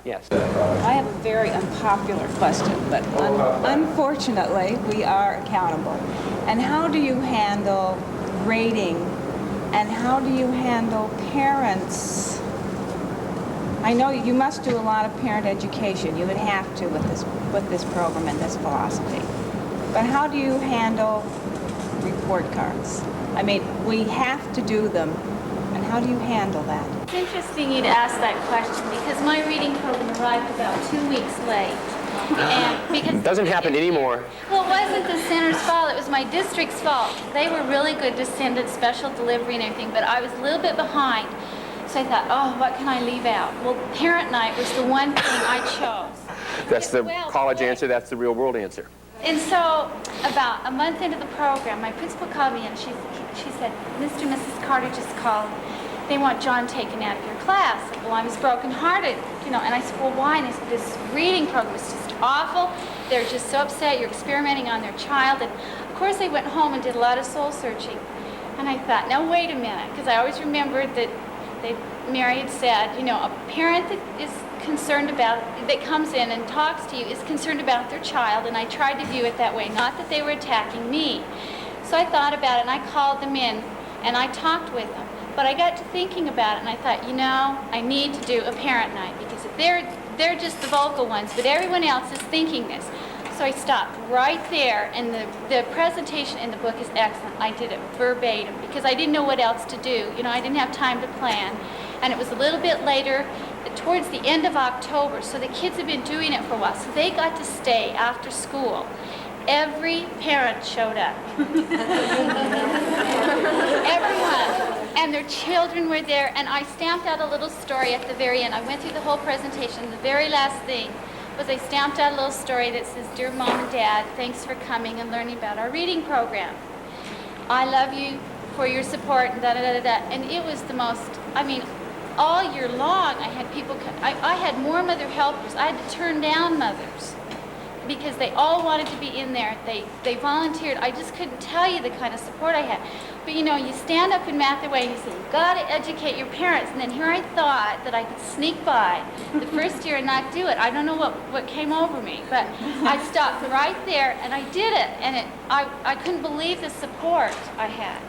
Yes. I have a very unpopular question, but unfortunately, we are accountable. And how do you handle grading, and how do you handle parents? I know you must do a lot of parent education. You would have to with this program and this philosophy. But how do you handle report cards? I mean, we have to do them, and how do you handle that? It's interesting you'd ask that question because my reading program arrived about 2 weeks late. And because It doesn't happen anymore. Well, it wasn't the center's fault, it was my district's fault. They were really good to send it special delivery and everything, but I was a little bit behind. So I thought, oh, what can I leave out? Well, parent night was the one thing I chose. That's the college answer, that's the real world answer. And so, about a month into the program, my principal called me and she said, Mr. and Mrs. Carter just called. They want John taken out of your class. Well, I was brokenhearted, you know, and I said, well, why? And I said, this reading program is just awful. They're just so upset. You're experimenting on their child. And of course, they went home and did a lot of soul searching. And I thought, now wait a minute, because I always remembered that Mary had said, you know, a parent that is concerned about, that comes in and talks to you is concerned about their child, and I tried to view it that way, not that they were attacking me. So I thought about it, and I called them in, and I talked with them. But I got to thinking about it, and I thought, you know, I need to do a parent night, because if they're just the vocal ones, but everyone else is thinking this. So I stopped right there, and the presentation in the book is excellent. I did it verbatim, because I didn't know what else to do. You know, I didn't have time to plan. And it was a little bit later, towards the end of October, so the kids had been doing it for a while, so they got to stay after school. Every parent showed up. Everyone. And their children were there, and I stamped out a little story at the very end. I went through the whole presentation. The very last thing was I stamped out a little story that says, Dear Mom and Dad, thanks for coming and learning about our reading program. I love you for your support, and da-da-da-da-da. And it was the most, I mean, all year long I had people come. I had more mother helpers. I had to turn down mothers because they all wanted to be in there. They volunteered. I just couldn't tell you the kind of support I had. But you know, you stand up in Math Away and you say, you've got to educate your parents. And then here I thought that I could sneak by the first year and not do it. I don't know what came over me, but I stopped right there and I did it. And I couldn't believe the support I had.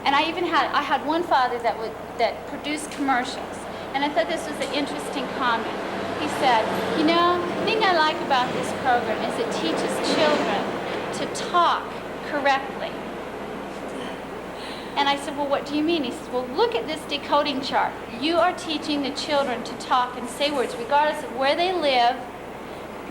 And I had one father that produced commercials. And I thought this was an interesting comment. He said, you know, the thing I like about this program is it teaches children to talk correctly. And I said, well, what do you mean? He said, well, look at this decoding chart. You are teaching the children to talk and say words, regardless of where they live.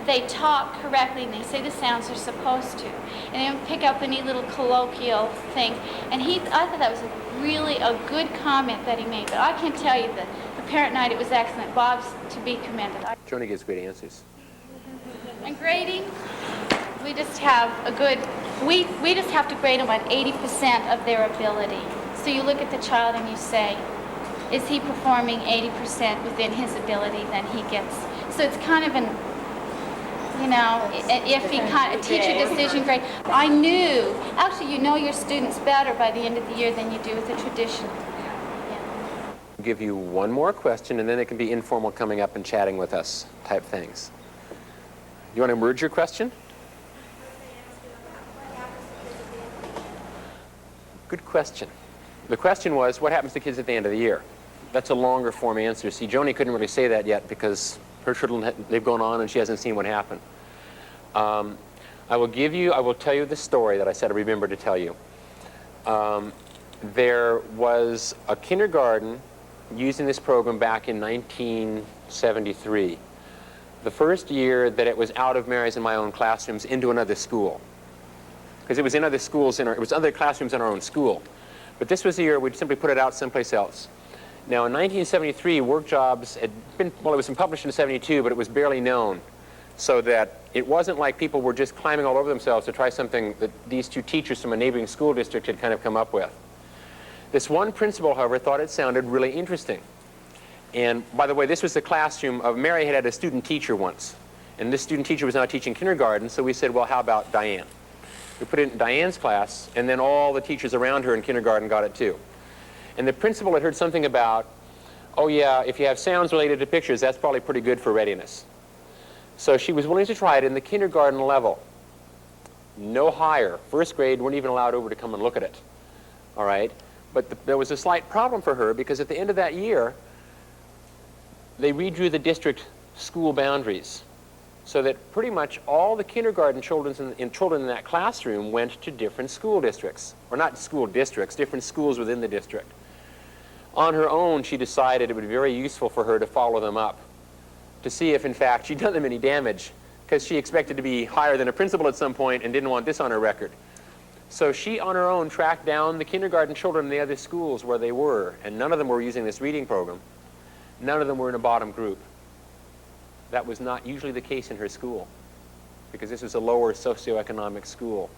They talk correctly and they say the sounds they're supposed to. And they don't pick up any little colloquial thing. And I thought that was really a good comment that he made. But I can tell you that the parent night, it was excellent. Bob's to be commended. Joni gives great answers. And grading, we just have a good, we just have to grade them on 80% of their ability. So you look at the child and you say, is he performing 80% within his ability? Then he gets, so it's kind of an, you know, if he kind of teacher decision grade. I knew, actually you know your students better by the end of the year than you do with the traditional. Yeah. I'll give you one more question, and then it can be informal coming up and chatting with us type things. You want to merge your question? Good question. The question was, what happens to kids at the end of the year? That's a longer form answer. See, Joni couldn't really say that yet because her children, they've gone on and she hasn't seen what happened. I will tell you the story that I said I remember to tell you. There was a kindergarten using this program back in 1973. The first year that it was out of Mary's and my own classrooms into another school. Because it was in other schools, it was other classrooms in our own school. But this was the year we'd simply put it out someplace else. Now in 1973, work jobs had been, well, it was published in 72, but it was barely known. So that it wasn't like people were just climbing all over themselves to try something that these two teachers from a neighboring school district had kind of come up with. This one principal, however, thought it sounded really interesting. And by the way, this was the classroom of, Mary had a student teacher once. And this student teacher was now teaching kindergarten, so we said, well, how about Diane? We put it in Diane's class, and then all the teachers around her in kindergarten got it too. And the principal had heard something about Oh yeah, if you have sounds related to pictures, that's probably pretty good for readiness. So she was willing to try it in the kindergarten level. No higher. First grade weren't even allowed over to come and look at it. All right? But there was a slight problem for her because at the end of that year, they redrew the district school boundaries so that pretty much all the kindergarten children in that classroom went to different school districts. Or not school districts, different schools within the district. On her own, she decided it would be very useful for her to follow them up to see if, in fact, she'd done them any damage, because she expected to be higher than a principal at some point and didn't want this on her record. So she, on her own, tracked down the kindergarten children in the other schools where they were, and none of them were using this reading program. None of them were in a bottom group. That was not usually the case in her school, because this was a lower socioeconomic school.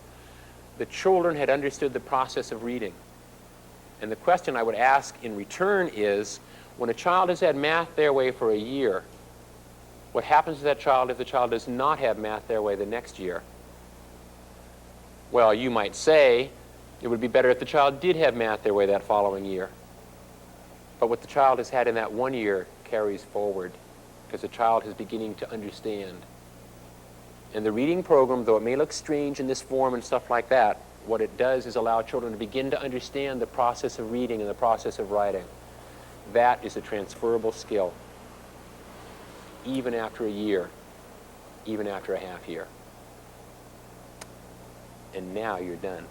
The children had understood the process of reading. And the question I would ask in return is, when a child has had math their way for a year, what happens to that child if the child does not have math their way the next year? Well, you might say it would be better if the child did have math their way that following year. But what the child has had in that one year carries forward, because the child is beginning to understand. And the reading program, though it may look strange in this form and stuff like that, what it does is allow children to begin to understand the process of reading and the process of writing. That is a transferable skill, even after a year, even after a half year. And now you're done.